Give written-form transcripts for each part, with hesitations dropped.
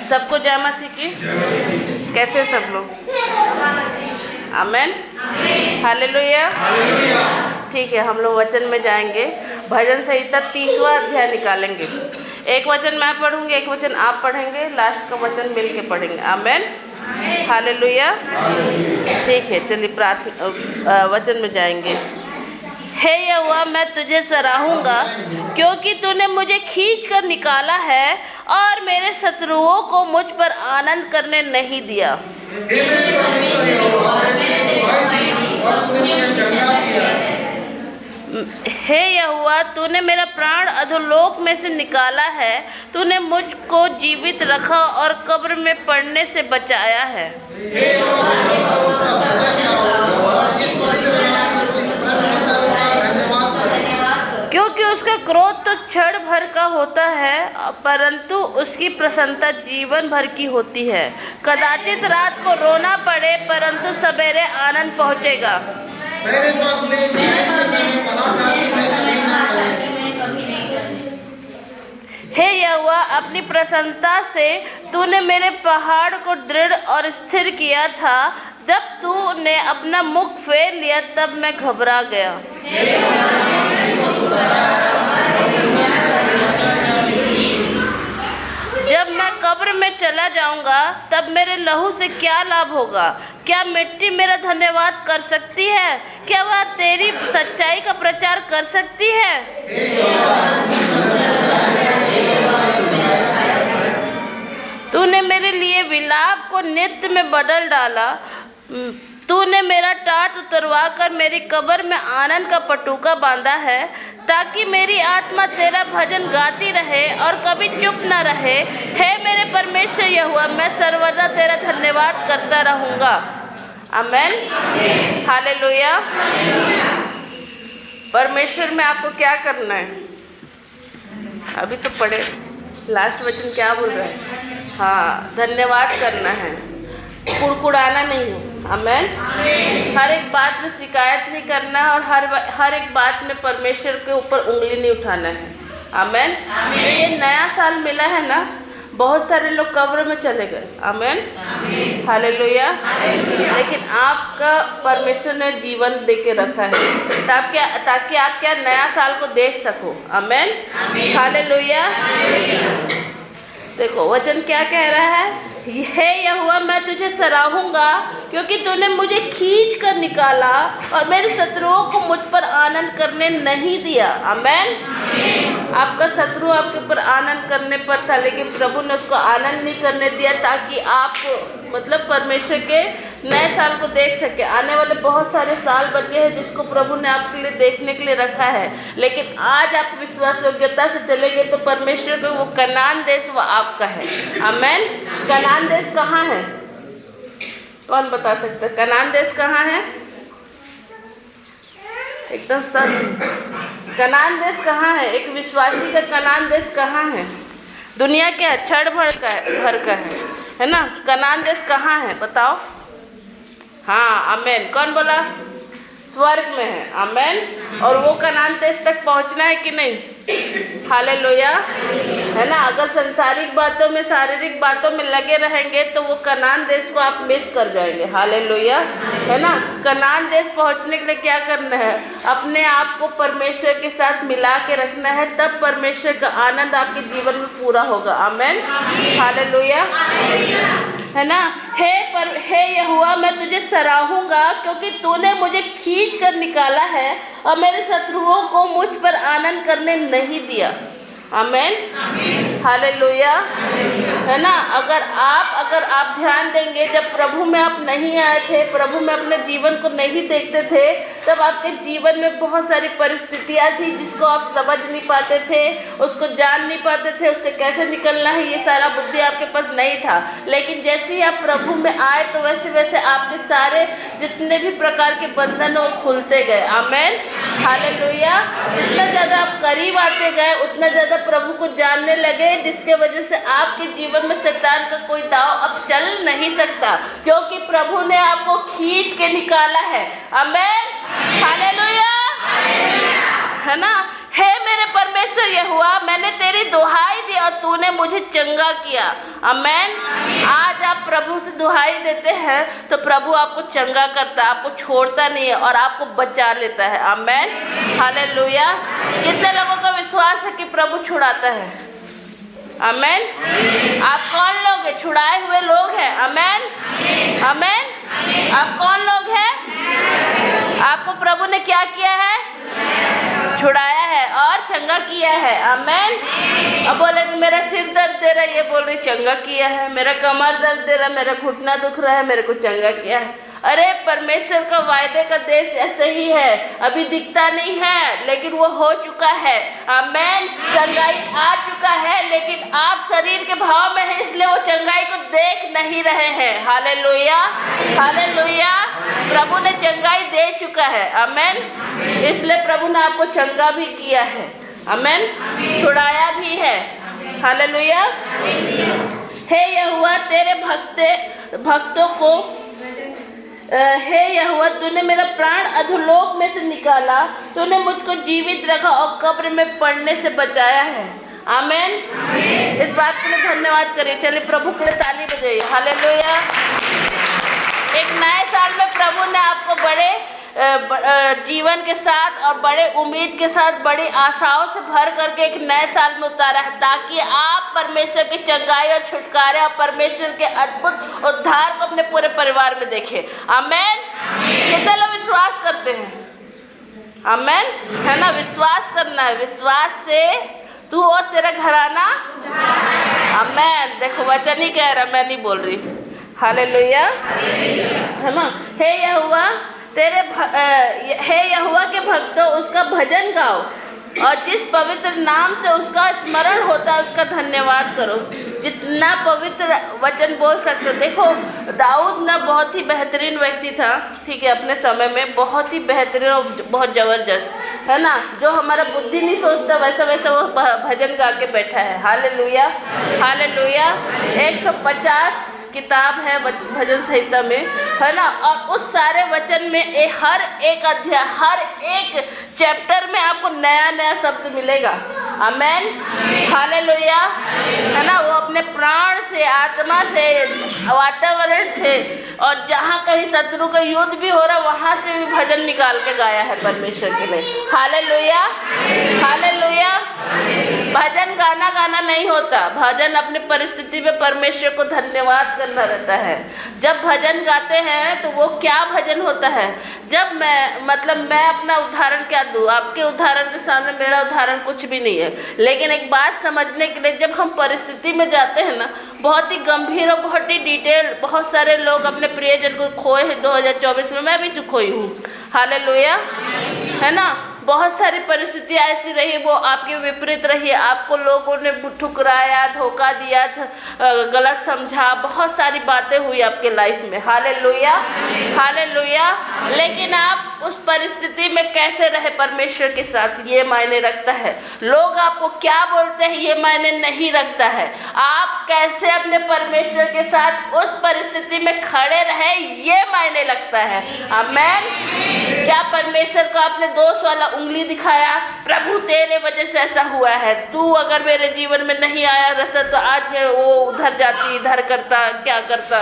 सबको जय मसीह की। कैसे सब लोग? आमेन, हालेलुया। ठीक है, हम लोग वचन में जाएंगे। भजन संहिता 30वां अध्याय निकालेंगे। एक वचन मैं पढ़ूंगी, एक वचन आप पढ़ेंगे, लास्ट का वचन मिल के पढ़ेंगे। आमेन, हालेलुया। ठीक है, चलिए वचन में जाएंगे। हे यहोवा, मैं तुझे सराहूंगा क्योंकि तूने मुझे खींच कर निकाला है और मेरे शत्रुओं को मुझ पर आनंद करने नहीं दिया। हे यहोवा, तूने मेरा प्राण अधोलोक में से निकाला है। तूने मुझको जीवित रखा और कब्र में पड़ने से बचाया है। क्योंकि उसका क्रोध तो क्षण भर का होता है, परंतु उसकी प्रसन्नता जीवन भर की होती है। कदाचित रात को रोना पड़े, परंतु सवेरे आनंद पहुँचेगा। हे यहोवा, अपनी प्रसन्नता से तूने मेरे पहाड़ को दृढ़ और स्थिर किया था। जब तूने अपना मुख फेर लिया तब मैं घबरा गया। जब मैं कब्र में चला जाऊंगा तब मेरे लहू से क्या लाभ होगा? क्या मिट्टी मेरा धन्यवाद कर सकती है? क्या वह तेरी सच्चाई का प्रचार कर सकती है? तूने मेरे लिए विलाप को नृत्य में बदल डाला। तूने मेरा टाट उतरवा कर मेरी कब्र में आनंद का पटुका बांधा है, ताकि मेरी आत्मा तेरा भजन गाती रहे और कभी चुप न रहे। हे मेरे परमेश्वर यहोवा, मैं सर्वदा तेरा धन्यवाद करता रहूँगा। आमेन, हालेलुया। परमेश्वर में आपको क्या करना है? अभी तो पढ़े, लास्ट वचन क्या बोल रहा है? हाँ, धन्यवाद करना है, कुड़कुड़ाना नहीं है। आमेन। हर एक बात में शिकायत नहीं करना है और हर एक बात में परमेश्वर के ऊपर उंगली नहीं उठाना है। आमेन। ये नया साल मिला है ना, बहुत सारे लोग कब्र में चले गए। आमेन, हालेलुया। लेकिन आपका परमेश्वर ने जीवन दे के रखा है ताकि आप क्या नया साल को देख सको। आमेन, हालेलुया। देखो वचन क्या कह रहा है? हे यहोवा, मैं तुझे सराहूंगा क्योंकि तूने मुझे खींच कर निकाला और मेरे शत्रुओं को मुझ पर आनंद करने नहीं दिया। आमेन। आपका शत्रु आपके ऊपर आनंद करने पर था, लेकिन प्रभु ने उसको आनंद नहीं करने दिया, ताकि आप परमेश्वर के नए साल को देख सके। आने वाले बहुत सारे साल बचे हैं जिसको प्रभु ने आपके लिए देखने के लिए रखा है। लेकिन आज आप विश्वास योग्यता से चलेंगे तो परमेश्वर का वो कनान देश वो आपका है। आमेन। कनान देश कहाँ है? कौन बता सकता है कनान देश कहाँ है? एकदम सच, कनान देश कहाँ है? एक विश्वासी का कनान देश कहाँ है? दुनिया क्या है? क्षण भर का है ना? कनान देश कहाँ है बताओ? हाँ, आमेन। कौन बोला? स्वर्ग में है। आमेन। और वो कनान देश तक पहुंचना है कि नहीं? हालेलुया, है ना? अगर संसारिक बातों में, शारीरिक बातों में लगे रहेंगे तो वो कनान देश को आप मिस कर जाएंगे। हालेलुया, है ना? कनान देश पहुंचने के लिए क्या करना है? अपने आप को परमेश्वर के साथ मिला के रखना है, तब परमेश्वर का आनंद आपके जीवन में पूरा होगा। आमेन, हालेलुया, है ना? हे यहोवा, मैं तुझे सराहूंगा क्योंकि तूने मुझे खींच कर निकाला है और मेरे शत्रुओं को मुझ पर आनंद करने नहीं दिया। आमेन, हालेलुया, है ना? अगर आप ध्यान देंगे, जब प्रभु में आप नहीं आए थे, प्रभु में अपने जीवन को नहीं देखते थे, तब आपके जीवन में बहुत सारी परिस्थितियाँ थी जिसको आप समझ नहीं पाते थे, उसको जान नहीं पाते थे, उससे कैसे निकलना है, ये सारा बुद्धि आपके पास नहीं था। लेकिन जैसे ही आप प्रभु में आए तो वैसे वैसे आपके सारे जितने भी प्रकार के बंधन वो खुलते गए। आमेन, हालेलुया। जितना ज़्यादा आप करीब आते गए उतना ज़्यादा प्रभु को जानने लगे, जिसके वजह से आपके जीवन में शैतान का कोई दाव अब चल नहीं सकता, क्योंकि प्रभु ने आपको खींच के निकाला है। आमेन, हालेलुया, है ना? हे मेरे परमेश्वर यहोवा, मैंने तेरी दुहाई दी और तूने मुझे चंगा किया। आमेन। आज आप प्रभु से दुहाई देते हैं तो प्रभु आपको चंगा करता है, आपको छोड़ता नहीं है और आपको बचा लेता है। आमेन, हालेलुया। कितने लोगों का विश्वास है कि प्रभु छुड़ाता है? आमेन। आप कौन लोग हैं? छुड़ाए हुए लोग हैं। आमेन, आमेन। आप कौन लोग हैं? आपको प्रभु ने क्या किया है? छुड़ाया है और चंगा किया है। आमेन। अब बोले कि मेरा सिर दर्द दे रहा है, ये बोल रही चंगा किया है। मेरा कमर दर्द दे रहा है, मेरा घुटना दुख रहा है, मेरे को चंगा किया है। अरे परमेश्वर का वायदे का देश ऐसे ही है, अभी दिखता नहीं है लेकिन वो हो चुका है। आमेन। चंगाई आ चुका है लेकिन आप शरीर के भाव में है, इसलिए वो चंगाई को देख नहीं रहे हैं। Hallelujah, hallelujah. प्रभु ने चंगाई दे चुका है। आमेन। इसलिए प्रभु ने आपको चंगा भी किया है। आमेन। छुड़ाया भी है। हालेलुया। हे यहोवा, तेरे भक्तों को हे यहोवा, तूने मेरा प्राण अधोलोक में से निकाला, तूने मुझको जीवित रखा और कब्र में पड़ने से बचाया है। आमेन। इस बात के लिए धन्यवाद करिए। चलिए प्रभु के लिए ताली बजाइए। हालेलुया। एक नए साल में प्रभु ने आपको बड़े जीवन के साथ और बड़े उम्मीद के साथ बड़ी आशाओं से भर करके एक नए साल में उतारा है, ताकि आप परमेश्वर की चंगाई और छुटकारे और परमेश्वर के अद्भुत उद्धार को अपने पूरे परिवार में देखें। आमेन। कितने लोग विश्वास करते हैं? आमेन, है ना? विश्वास करना है। विश्वास से तू और तेरा घराना। आमेन। देखो वचन ही कह रहा, मैं नहीं बोल रही। हालेलुया, है ना? हे यहोवा, हे यहोवा के भक्तों, उसका भजन गाओ और जिस पवित्र नाम से उसका स्मरण होता है उसका धन्यवाद करो। जितना पवित्र वचन बोल सकते। देखो दाऊद ना बहुत ही बेहतरीन व्यक्ति था, ठीक है, अपने समय में बहुत ही बेहतरीन और बहुत ज़बरदस्त, है ना? जो हमारा बुद्धि नहीं सोचता वैसा वैसा वो भजन गा के बैठा है। Hallelujah, hallelujah. 150 किताब है भजन संहिता में, है ना? और उस सारे वचन में हर एक अध्याय, हर एक चैप्टर में आपको नया नया शब्द मिलेगा। आमेन, हालेलुया, है ना? वो अपने प्राण से, आत्मा से, वातावरण से और जहाँ कहीं शत्रु का युद्ध भी हो रहा वहाँ से भी भजन निकाल के गाया है परमेश्वर के लिए। Hallelujah, hallelujah. भजन गाना नहीं होता, भजन अपनी परिस्थिति में परमेश्वर को धन्यवाद करना रहता है। जब भजन गाते हैं तो वो क्या भजन होता है? जब मैं अपना उदाहरण क्या दूँ, आपके उदाहरण के सामने मेरा उदाहरण कुछ भी नहीं है, लेकिन एक बात समझने के लिए जब हम परिस्थिति में जाते हैं ना, बहुत ही गंभीर और बहुत ही डिटेल, बहुत सारे लोग अपने प्रियजन को खोए हैं 2024 में, मैं भी खोई हूँ। हालेलुया, है ना? बहुत सारी परिस्थितियाँ ऐसी रही, वो आपके विपरीत रही, आपको लोगों ने ठुकराया, धोखा दिया, गलत समझा, बहुत सारी बातें हुई आपके लाइफ में। Hallelujah, hallelujah. लेकिन आप उस परिस्थिति में कैसे रहे परमेश्वर के साथ, ये मायने रखता है। लोग आपको क्या बोलते हैं ये मायने नहीं रखता है। आप कैसे अपने परमेश्वर के साथ उस परिस्थिति में खड़े रहे ये मायने लगता है। आमेन। क्या परमेश्वर को आपने दोष वाला उंगली दिखाया, प्रभु तेरे वजह से ऐसा हुआ है, तू अगर मेरे जीवन में नहीं आया रहता तो आज मैं वो उधर जाती, इधर करता, क्या करता,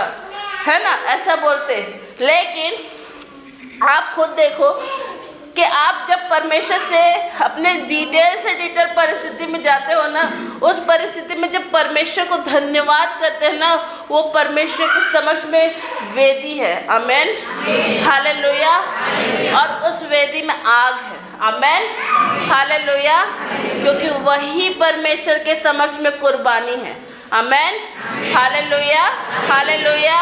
है ना? ऐसा बोलते। लेकिन आप खुद देखो कि आप जब परमेश्वर से अपने डिटेल परिस्थिति में जाते हो ना, उस परिस्थिति में जब परमेश्वर को धन्यवाद करते हैं ना, वो परमेश्वर के समक्ष में वेदी है। आमेन, हालेलुया। और उस वेदी में आग है। आमेन, हालेलुया। क्योंकि वही परमेश्वर के समक्ष में कुर्बानी है। आमेन, हालेलुया, हालेलुया,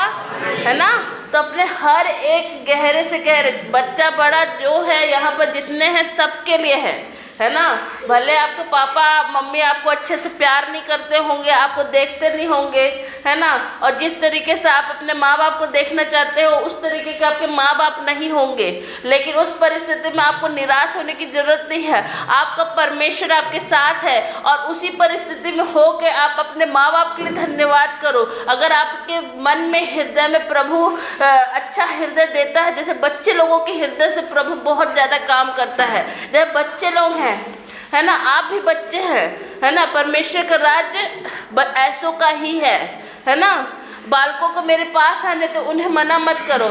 है ना? तो अपने हर एक गहरे से गहरे, बच्चा बड़ा जो है यहाँ पर जितने हैं सबके लिए है ना? भले आपके पापा मम्मी आपको अच्छे से प्यार नहीं करते होंगे, आपको देखते नहीं होंगे, है ना? और जिस तरीके से आप अपने माँ बाप को देखना चाहते हो उस तरीके के आपके माँ बाप नहीं होंगे, लेकिन उस परिस्थिति में आपको निराश होने की ज़रूरत नहीं है। आपका परमेश्वर आपके साथ है और उसी परिस्थिति में हो के आप अपने माँ बाप के लिए धन्यवाद करो। अगर आपके मन में, हृदय में प्रभु अच्छा हृदय देता है, जैसे बच्चे लोगों के हृदय से प्रभु बहुत ज़्यादा काम करता है। जब बच्चे लोग है ना, आप भी बच्चे हैं, है ना। परमेश्वर का राज्य ऐसों का ही है ना। बालकों को मेरे पास आने तो उन्हें मना मत करो।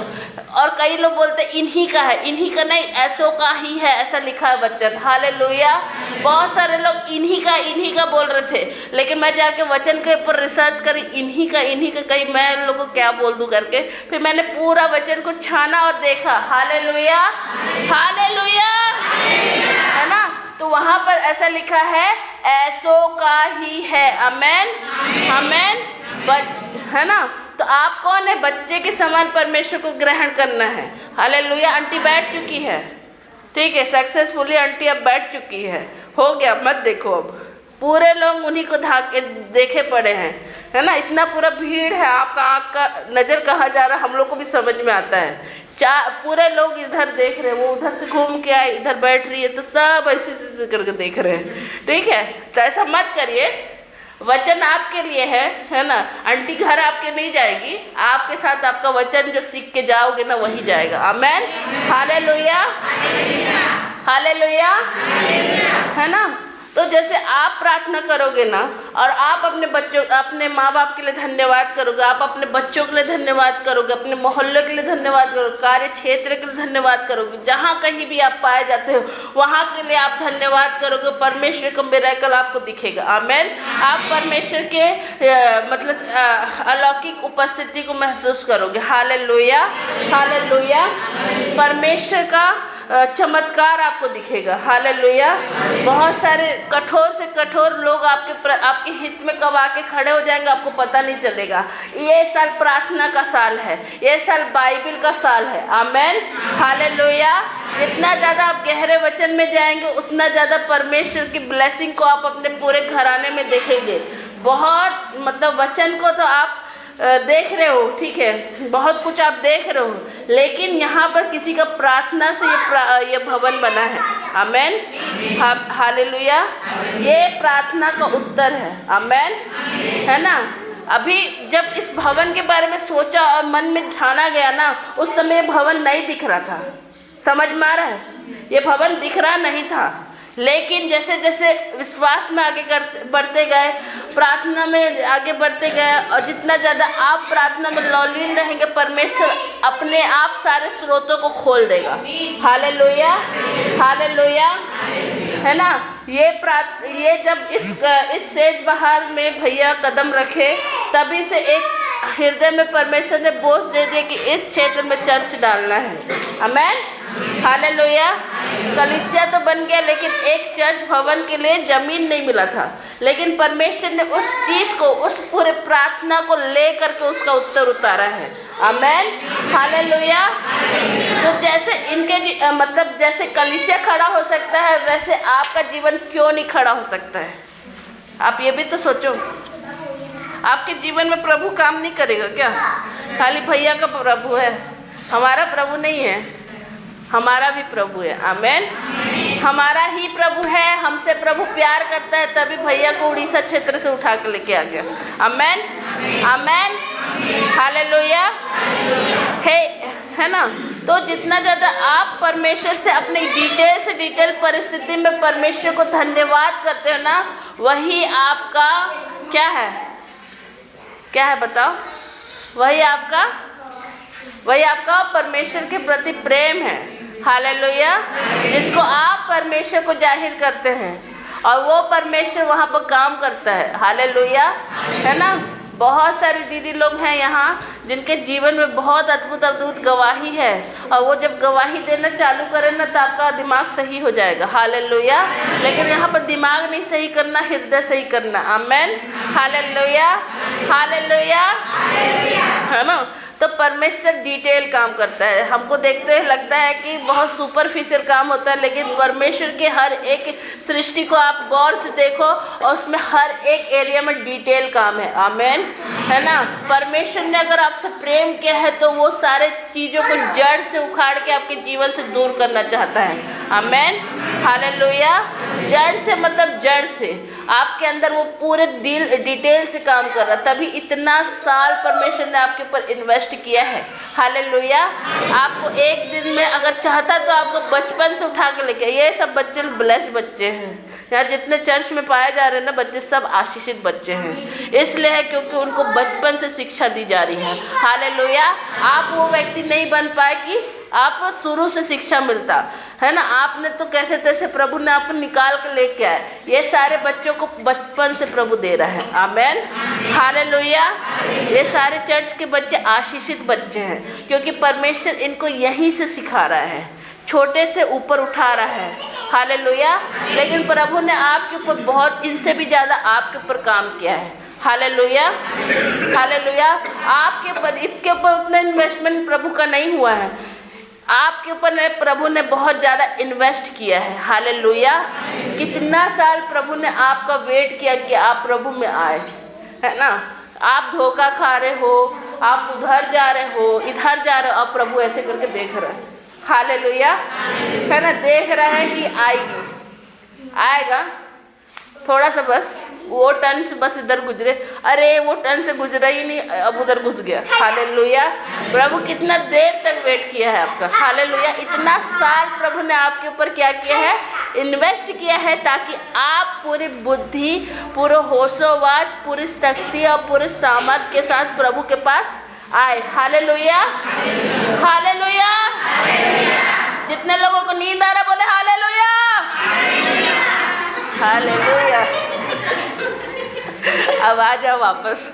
और कई लोग बोलते इन्हीं का है, इन्हीं का नहीं, ऐसों का ही है, ऐसा लिखा है वचन। हालेलुया। बहुत सारे लोग इन्हीं का बोल रहे थे, लेकिन मैं जाके वचन के ऊपर रिसर्च करी, इन्हीं का कहीं मैं लोगों को क्या बोल दूं करके, फिर मैंने पूरा वचन को छाना और देखा। हालेलुया, हालेलुया, है ना। तो वहां पर ऐसा लिखा है, ऐसों का ही है। आमेन, आमेन, है ना। तो आप कौन है? बच्चे के समान परमेश्वर को ग्रहण करना है। हालेलुया। आंटी बैठ चुकी है, ठीक है, सक्सेसफुली आंटी अब बैठ चुकी है, हो गया, मत देखो अब। पूरे लोग उन्हीं को देखे पड़े हैं, है ना। इतना पूरा भीड़ है, आपका आँख का नज़र कहाँ जा रहा है हम लोग को भी समझ में आता है। पूरे लोग इधर देख रहे हैं, वो उधर से घूम के आए, इधर बैठ रही है, तो सब ऐसे करके देख रहे हैं, ठीक है। तो ऐसा मत करिए, वचन आपके लिए है ना। आंटी घर आपके नहीं जाएगी, आपके साथ आपका वचन जो सीख के जाओगे ना वही जाएगा। आमेन, हालेलुया, हालेलुया, है ना। तो जैसे आप प्रार्थना करोगे ना, और आप अपने बच्चों, अपने माँ बाप के लिए धन्यवाद करोगे, आप अपने बच्चों के लिए धन्यवाद करोगे, अपने मोहल्ले के लिए धन्यवाद करोगे, कार्य क्षेत्र के लिए धन्यवाद करोगे, जहाँ कहीं भी आप पाए जाते हो वहाँ के लिए आप धन्यवाद करोगे, परमेश्वर का मिरेकल आपको दिखेगा। आमेन। आप परमेश्वर के अलौकिक उपस्थिति को महसूस करोगे। Hallelujah, hallelujah. परमेश्वर का चमत्कार आपको दिखेगा। हालेलुया। बहुत सारे कठोर से कठोर लोग आपके हित में कब आके खड़े हो जाएंगे आपको पता नहीं चलेगा। ये साल प्रार्थना का साल है, ये साल बाइबल का साल है। आमेन, हालेलुया। जितना ज़्यादा आप गहरे वचन में जाएंगे उतना ज़्यादा परमेश्वर की ब्लेसिंग को आप अपने पूरे घराने में देखेंगे। बहुत वचन को तो आप देख रहे हो, ठीक है, बहुत कुछ आप देख रहे हो, लेकिन यहाँ पर किसी का प्रार्थना से ये भवन बना है। आमेन, हालेलुया। ये प्रार्थना का उत्तर है। आमेन, है ना। अभी जब इस भवन के बारे में सोचा और मन में ठाना गया ना, उस समय ये भवन नहीं दिख रहा था। समझ में आ रहा है? ये भवन दिख रहा नहीं था, लेकिन जैसे जैसे विश्वास में आगे बढ़ते गए, प्रार्थना में आगे बढ़ते गए, और जितना ज़्यादा आप प्रार्थना में लौलीन रहेंगे, परमेश्वर अपने आप सारे स्रोतों को खोल देगा। हालेलुया, हालेलुया, है ना। ये जब इस सेज बहार में भैया कदम रखे, तभी से एक हृदय में परमेश्वर ने बोझ दे दिया कि इस क्षेत्र में चर्च डालना है। आमेन, हालेलुया। कलीसिया तो बन गया, लेकिन एक चर्च भवन के लिए जमीन नहीं मिला था, लेकिन परमेश्वर ने उस चीज को, उस पूरे प्रार्थना को लेकर के उसका उत्तर उतारा है। आमेन, हालेलुया। तो जैसे जैसे कलीसिया खड़ा हो सकता है, वैसे आपका जीवन क्यों नहीं खड़ा हो सकता है? आप ये भी तो सोचो। आपके जीवन में प्रभु काम नहीं करेगा क्या? खाली भैया का प्रभु है, हमारा प्रभु नहीं है, हमारा भी प्रभु है। आमेन, हमारा ही प्रभु है, हमसे प्रभु प्यार करता है, तभी भैया को उड़ीसा क्षेत्र से उठा के लेके आ गया। आमेन, आमेन, हालेलुया, है ना। तो जितना ज़्यादा आप परमेश्वर से अपनी डिटेल परिस्थिति में परमेश्वर को धन्यवाद करते हो ना, वही आपका क्या है? क्या है बताओ? वही आपका परमेश्वर के प्रति प्रेम है। हालेलुया। जिसको आप परमेश्वर को जाहिर करते हैं, और वो परमेश्वर वहाँ पर काम करता है। हालेलुया, है ना। बहुत सारी दीदी लोग हैं यहाँ जिनके जीवन में बहुत अद्भुत गवाही है, और वो जब गवाही देना चालू करें ना, तो आपका दिमाग सही हो जाएगा। हालेलुया। लेकिन यहाँ पर दिमाग नहीं सही करना, हृदय सही करना। आमेन, हालेलुया, हालेलुया, है ना। तो परमेश्वर डिटेल काम करता है। हमको देखते हैं लगता है कि बहुत सुपरफिशियल काम होता है, लेकिन परमेश्वर के हर एक सृष्टि को आप गौर से देखो, और उसमें हर एक एरिया में डिटेल काम है। आमेन, है ना। परमेश्वर ने अगर आपसे प्रेम किया है, तो वो सारे चीज़ों को जड़ से उखाड़ के आपके जीवन से दूर करना चाहता है। आमेन, हालेलुया। जड़ से जड़ से आपके अंदर वो पूरे डिटेल से काम कर रहा, तभी इतना साल परमेश्वर ने आपके ऊपर इन्वेस्ट किया है। हालेलुया। आपको एक दिन में अगर चाहता तो आपको बचपन से उठा के लेके, ये सब बच्चे ब्लेस्ड बच्चे हैं। यहाँ जितने चर्च में पाए जा रहे हैं ना बच्चे, सब आशीषित बच्चे हैं। इसलिए है क्योंकि उनको बचपन से शिक्षा दी जा रही है। हालेलुया। आप वो व्यक्ति नहीं बन पाए कि आप शुरू से शिक्षा मिलता है ना। आपने तो कैसे तैसे प्रभु ने आपको निकाल के लेके आए। ये सारे बच्चों को बचपन से प्रभु दे रहा है। आमेन। हालेलुया। ये सारे चर्च के बच्चे आशीषित बच्चे हैं क्योंकि परमेश्वर इनको यहीं से सिखा रहा है, छोटे से ऊपर उठा रहा है। हालेलुया। लेकिन प्रभु ने आपके ऊपर बहुत, इनसे भी ज़्यादा आपके ऊपर काम किया है। हालेलुया। हालेलुया। आपके ऊपर, इसके ऊपर उतना इन्वेस्टमेंट प्रभु का नहीं हुआ है, आपके ऊपर प्रभु ने बहुत ज़्यादा इन्वेस्ट किया है। हालेलुया। कितना साल प्रभु ने आपका वेट किया कि आप प्रभु में आए, है ना। आप धोखा खा रहे हो, आप उधर जा रहे हो, इधर जा रहे हो, अब प्रभु ऐसे करके देख रहा है। हालेलुया। है ना, देख रहा है कि आएगा थोड़ा सा, बस वो टर्न से बस इधर गुजरे, अरे वो टर्न से गुजरा ही नहीं, अब उधर घुस गया। हालेलुया। प्रभु कितना देर तक वेट किया है आपका। हालेलुया। इतना साल प्रभु ने आपके ऊपर क्या किया है, इन्वेस्ट किया है, ताकि आप पूरी बुद्धि, पूरे होशोवाज, पूरी शक्ति और पूरे सामर्थ के साथ प्रभु के पास आए। हालेलुया। हालेलुया। जितने लोगों को नींद आ रहा बोले हालेलुया। हालेलुया। अब आ जाओ वापस।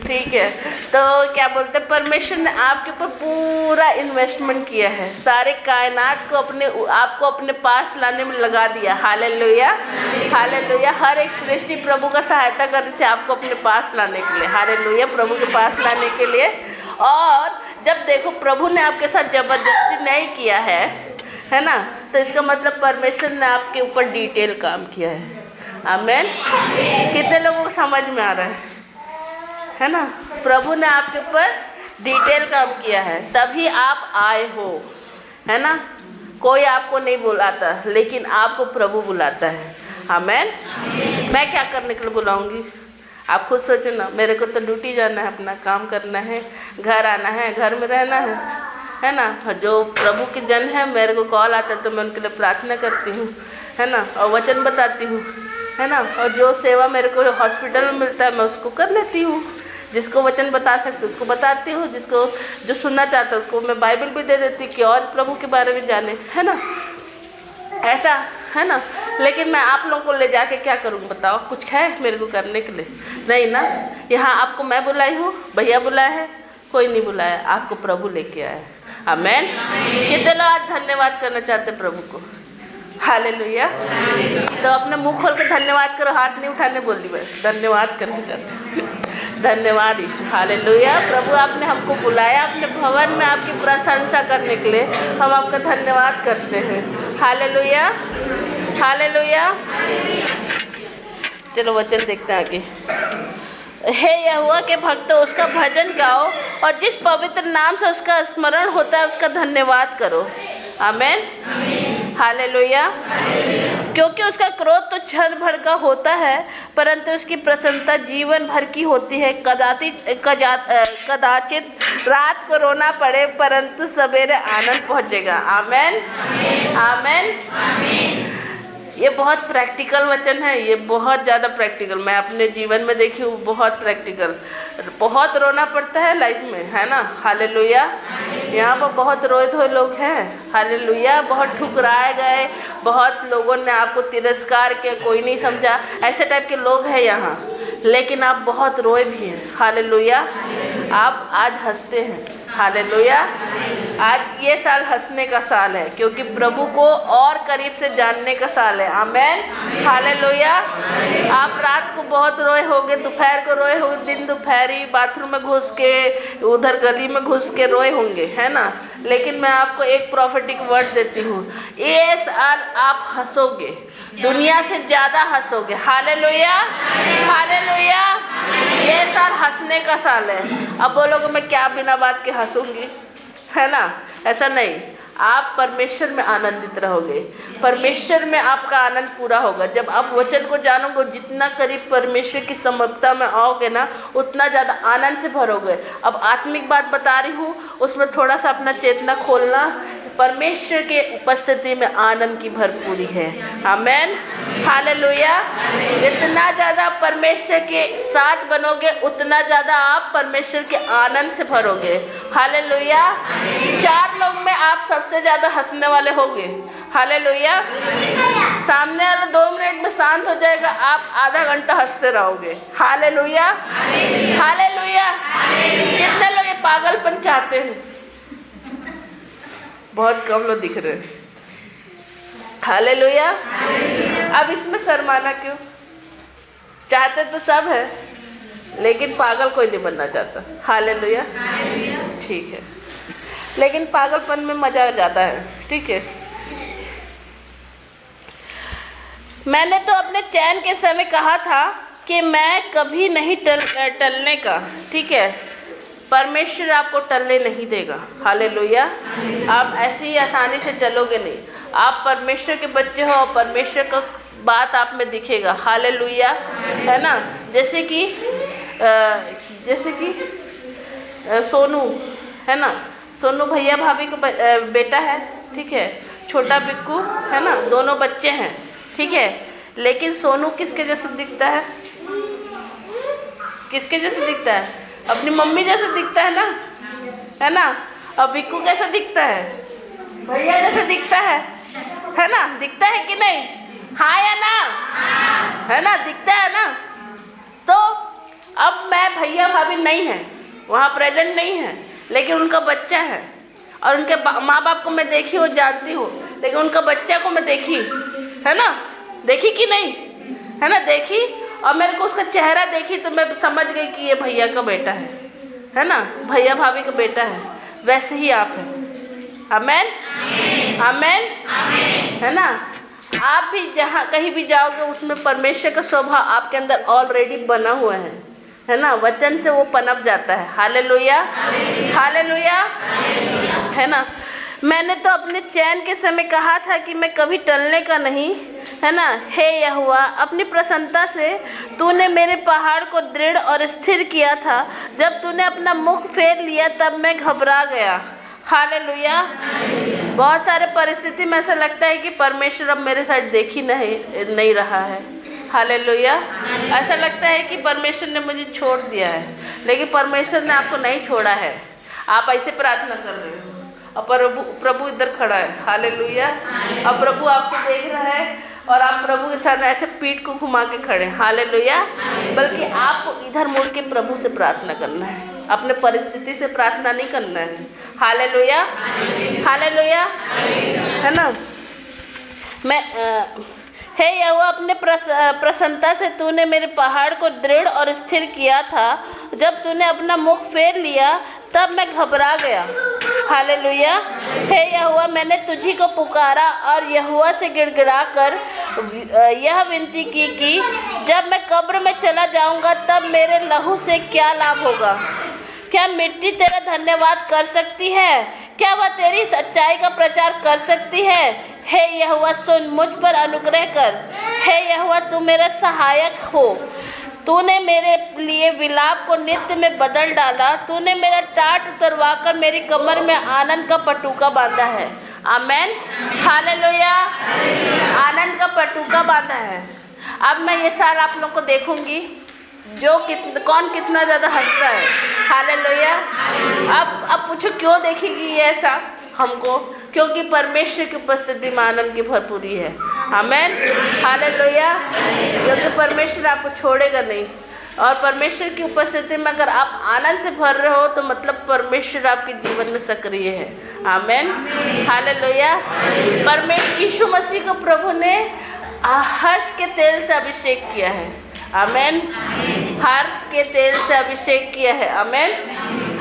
ठीक है, तो क्या बोलते हैं, परमेश्वर ने आपके ऊपर पूरा इन्वेस्टमेंट किया है, सारे कायनात को आपको अपने पास लाने में लगा दिया। हालेलुया। हालेलुया। हर एक सृष्टि प्रभु का सहायता कर रही थी आपको अपने पास लाने के लिए। हालेलुया। प्रभु के पास लाने के लिए। और जब देखो प्रभु ने आपके साथ जबरदस्ती नहीं किया है ना, तो इसका मतलब परमेश्वर ने आपके ऊपर डिटेल काम किया है। आमेन। कितने लोगों को समझ में आ रहा है ना। प्रभु ने आपके ऊपर डिटेल काम किया है, तभी आप आए हो, है ना। कोई आपको नहीं बुलाता, लेकिन आपको प्रभु बुलाता है। आमेन। मैं क्या करने के लिए बुलाऊंगी, आप खुद सोचो ना। मेरे को तो ड्यूटी जाना है, अपना काम करना है, घर आना है, घर में रहना है ना। जो प्रभु के जन है, मेरे को कॉल आता है तो मैं उनके लिए प्रार्थना करती हूँ, है ना, और वचन बताती हूँ, है ना। और जो सेवा मेरे को हॉस्पिटल में मिलता है मैं उसको कर लेती हूँ। जिसको वचन बता सकते उसको बताती हूँ, जिसको जो सुनना चाहता है उसको मैं बाइबल भी दे देती कि और प्रभु के बारे में जाने, है ना। ऐसा है ना। लेकिन मैं आप लोगों को ले जाके क्या करूँगी बताओ, कुछ है मेरे को करने के लिए? नहीं ना। यहाँ आपको मैं बुलाई हूँ, भैया बुलाया है, कोई नहीं बुलाया, आपको प्रभु लेके आया है। आमेन। कितने लोग आज धन्यवाद करना चाहते प्रभु को? हालेलुया। तो अपने मुंह खोल के धन्यवाद करो, हाथ नहीं उठाने बोल दी, बस धन्यवाद करना चाहते। धन्यवाद ही। हालेलुया। प्रभु आपने हमको बुलाया अपने भवन में आपकी प्रशंसा करने के लिए, हम आपका धन्यवाद करते हैं। हालेलुया। हालेलुया। चलो वचन देखते हैं आगे। हे यहोवा के भक्तों, उसका भजन गाओ और जिस पवित्र नाम से उसका स्मरण होता है उसका धन्यवाद करो। आमेन। हालेलुया। क्योंकि उसका क्रोध तो क्षण भर का होता है, परंतु उसकी प्रसन्नता जीवन भर की होती है। कदाचित रात को रोना पड़े, परंतु सवेरे आनंद पहुँचेगा। आमेन। आमेन। ये बहुत प्रैक्टिकल वचन है, ये बहुत ज़्यादा प्रैक्टिकल, मैं अपने जीवन में देखी हूँ, बहुत प्रैक्टिकल। बहुत रोना पड़ता है लाइफ में, है ना। हालेलुया। यहाँ पर बहुत रोए धोए लोग हैं। हालेलुया। बहुत ठुकराए गए, बहुत लोगों ने आपको तिरस्कार किया, कोई नहीं समझा, ऐसे टाइप के लोग हैं यहाँ। लेकिन आप बहुत रोए भी हैं। हालेलुया। आप आज हंसते हैं। हालेलुया। आज ये साल हंसने का साल है, क्योंकि प्रभु को और करीब से जानने का साल है। आमेन। हालेलुया। आप रात को बहुत रोए होंगे, दोपहर को रोए होंगे, दिन दोपहरी बाथरूम में घुस के, उधर गली में घुस के रोए होंगे, है ना। लेकिन मैं आपको एक प्रॉफिटिक वर्ड देती हूँ, ये साल आप हंसोगे, दुनिया से ज़्यादा हंसोगे। हालेलुया। हालेलुया। ये साल हंसने का साल है। अब बोलोगे मैं क्या बिना बात के हंसूंगी, है ना, ऐसा नहीं। आप परमेश्वर में आनंदित रहोगे, परमेश्वर में आपका आनंद पूरा होगा। जब आप वचन को जानोगे, जितना करीब परमेश्वर की समर्थता में आओगे ना, उतना ज़्यादा आनंद से भरोगे। अब आत्मिक बात बता रही हूँ, उसमें थोड़ा सा अपना चेतना खोलना। परमेश्वर के उपस्थिति में आनंद की भरपूरी है। आमेन, हालेलुया। जितना ज़्यादा परमेश्वर के साथ बनोगे, उतना ज़्यादा आप परमेश्वर के आनंद से भरोगे। हालेलुया। 4 लोग में आप सबसे ज़्यादा हंसने वाले होंगे। हालेलुया। सामने वाला 2 मिनट में शांत हो जाएगा, आप आधा घंटा हंसते रहोगे। Hallelujah, hallelujah. कितने लोग ये पागलपन चाहते हैं? बहुत कम लोग दिख रहे हैं। हालेलुया। अब इसमें शर्माना क्यों? चाहते तो सब है, लेकिन पागल कोई नहीं बनना चाहता। हालेलुया। ठीक है, लेकिन पागलपन में मजा आ जाता है। ठीक है, मैंने तो अपने चैन के समय कहा था कि मैं कभी नहीं टलने का। ठीक है, परमेश्वर आपको टलने नहीं देगा। हालेलुया। आप ऐसे ही आसानी से चलोगे नहीं। आप परमेश्वर के बच्चे हो और परमेश्वर का बात आप में दिखेगा। हालेलुया, है ना। जैसे कि सोनू है ना, सोनू भैया भाभी को बेटा है। ठीक है, छोटा बिक्कू है ना, दोनों बच्चे हैं। ठीक है, लेकिन सोनू किसके जैसे दिखता है? किसके जैसे दिखता है? अपनी मम्मी जैसे दिखता है ना, है ना। और बिक्कू कैसा दिखता है? भैया जैसे दिखता है ना। दिखता है कि नहीं? हाँ या ना? है ना, दिखता है ना। तो अब मैं भैया भाभी नहीं है, वहाँ प्रेजेंट नहीं है, लेकिन उनका बच्चा है। और उनके माँ बाप को मैं देखी और जानती हूँ, लेकिन उनका बच्चा को मैं देखी, है ना। देखी कि नहीं? है ना, देखी। और मेरे को उसका चेहरा देखी तो मैं समझ गई कि ये भैया का बेटा है ना, भैया भाभी का बेटा है। वैसे ही आप हैं। आमेन, आमेन, है ना। आप भी जहाँ कहीं भी जाओगे, उसमें परमेश्वर का स्वभाव आपके अंदर ऑलरेडी बना हुआ है ना। वचन से वो पनप जाता है। हालेलुया, हालेलुया, है ना। मैंने तो अपने चैन के समय कहा था कि मैं कभी टलने का नहीं, है ना। हे यहोवा, अपनी प्रसन्नता से तूने मेरे पहाड़ को दृढ़ और स्थिर किया था। जब तूने अपना मुख फेर लिया, तब मैं घबरा गया। हालेलुया। बहुत सारे परिस्थिति में ऐसा लगता है कि परमेश्वर अब मेरे साइड देख ही नहीं रहा है। हालेलुया। ऐसा लगता है कि परमेश्वर ने मुझे छोड़ दिया है, लेकिन परमेश्वर ने आपको नहीं छोड़ा है। आप ऐसे प्रार्थना कर रहे हो और प्रभु इधर खड़ा है। हालेलुया। अब प्रभु आपको देख रहा है और आप प्रभु के साथ ऐसे पीठ को घुमा के खड़े। हालेलुया। बल्कि आपको इधर मुड़ के प्रभु से प्रार्थना करना है, अपने परिस्थिति से प्रार्थना नहीं करना है। हालेलुया, हालेलुया, है ना। मैं हे यहोवा, अपने प्रसन्नता से तूने मेरे पहाड़ को दृढ़ और स्थिर किया था। जब तूने अपना मुख फेर लिया, तब मैं घबरा गया। हालेलुया। हे यहोवा, मैंने तुझी को पुकारा और यहोवा से गिड़गिड़ा कर यह विनती की कि जब मैं कब्र में चला जाऊंगा, तब मेरे लहू से क्या लाभ होगा। क्या मिट्टी तेरा धन्यवाद कर सकती है? क्या वह तेरी सच्चाई का प्रचार कर सकती है? हे यहोवा, सुन, मुझ पर अनुग्रह कर। हे यहोवा, तू मेरा सहायक हो। तूने मेरे लिए विलाप को नित्य में बदल डाला। तूने मेरा टाट उतरवा कर मेरी कमर में आनंद का पटुका बांधा है। आमेन, हालेलुया। आनंद का पटुका बांधा है। अब मैं ये साल आप लोग को देखूंगी, कौन कितना ज़्यादा हंसता है। हालेलुया। अब पूछो क्यों देखेगी ये ऐसा हमको? क्योंकि परमेश्वर की उपस्थिति में आनंद की भरपूरी है। आमेन, हालेलुया। क्योंकि परमेश्वर आपको छोड़ेगा नहीं, और परमेश्वर की उपस्थिति में अगर आप आनंद से भर रहे हो, तो मतलब परमेश्वर आपके जीवन में सक्रिय है। आमेन, हालेलुया। परमेश्वर यीशु मसीह को प्रभु ने हर्ष के तेल से अभिषेक किया है। आमेन, हर्ष के तेल से अभिषेक किया है। आमेन।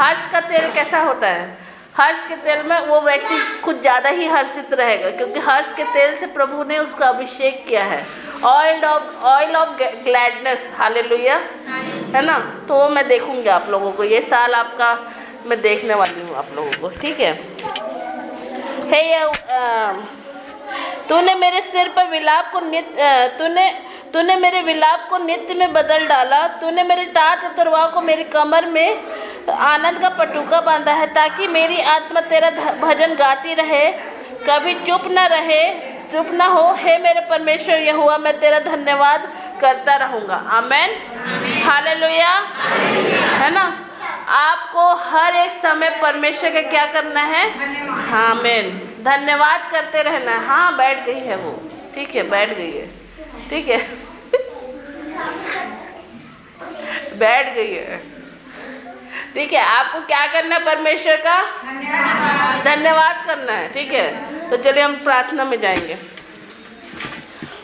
हर्ष का तेल कैसा होता है? हर्ष के तेल में वो व्यक्ति कुछ ज़्यादा ही हर्षित रहेगा, क्योंकि हर्ष के तेल से प्रभु ने उसका अभिषेक किया है। Oil of gladness. हालेलुया, है ना। तो वो मैं देखूंगी आप लोगों को, ये साल आपका मैं देखने वाली हूँ आप लोगों को। ठीक है, हे तूने मेरे सिर पर विलाप को तूने मेरे विलाप को नित्य में बदल डाला। तूने मेरे टाट और तलवार को मेरी कमर में आनंद का पटुका बांधा है, ताकि मेरी आत्मा तेरा भजन गाती रहे, कभी चुप ना हो। हे मेरे परमेश्वर यहोवा, मैं तेरा धन्यवाद करता रहूँगा। आमेन, हालेलुया। है ना, आपको हर एक समय परमेश्वर का क्या करना है? आमेन, धन्यवाद करते रहना है। हाँ, बैठ गई है वो, ठीक है, बैठ गई है, ठीक है, बैठ गई है, ठीक है। आपको क्या करना है? परमेश्वर का धन्यवाद करना है, ठीक है। तो चलिए हम प्रार्थना में जाएंगे।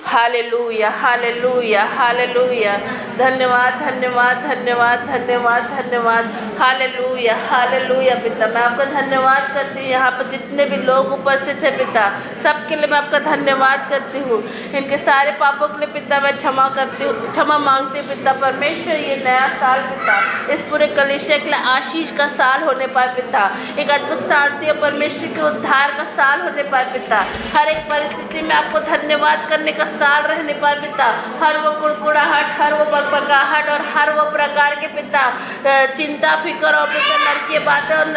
Hallelujah, hallelujah, hallelujah. धन्यवाद, धन्यवाद, धन्यवाद, धन्यवाद, धन्यवाद। Hallelujah, hallelujah. पिता, मैं आपका धन्यवाद करती हूँ। यहाँ पर जितने भी लोग उपस्थित हैं पिता, सबके लिए मैं आपका धन्यवाद करती हूँ। इनके सारे पापों के लिए पिता मैं क्षमा मांगती हूँ पिता। परमेश्वर, ये नया साल पिता, इस पूरे कलीसिया के लिए आशीष का साल होने पाए पिता। एक अद्भुत शांति और परमेश्वर के उद्धार का साल होने पाए पिता। हर एक परिस्थिति में आपको धन्यवाद करने का साल रहने पाए पिता। हर वो कुड़कुड़ाहट, हर वो बकबकाहट और हर वो प्रकार के पिता चिंता, फिक्र और पिता नरकीय बातें और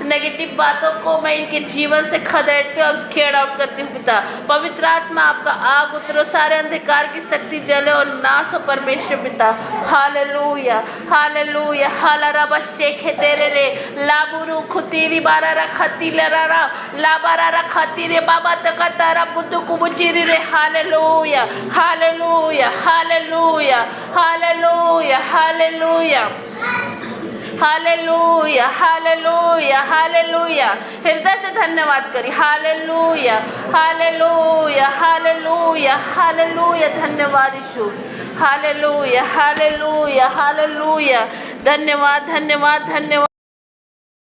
नेगेटिव बातों को मैं इनके जीवन से खदेड़ती और खेड़ आउट करती हूँ पिता। पवित्र आत्मा आपका आग उतरो, सारे अंधकार की शक्ति जले और नाश हो परमेश्वर पिता। Hallelujah, hallelujah. हालारा बशेखे तेरे रे लाबुरु खुतीरी बारारा खतीलरारा लाबारारा खतीरे बाबा तका तारा बुद्धू कुबुचिरी रे। Hallelujah, hallelujah, hallelujah, hallelujah, hallelujah, hallelujah, hallelujah, hallelujah. हृदय से धन्यवाद करिए। Hallelujah, hallelujah, hallelujah, hallelujah. धन्यवाद यीशु। Hallelujah, hallelujah, hallelujah. धन्यवाद, धन्यवाद, धन्यवाद।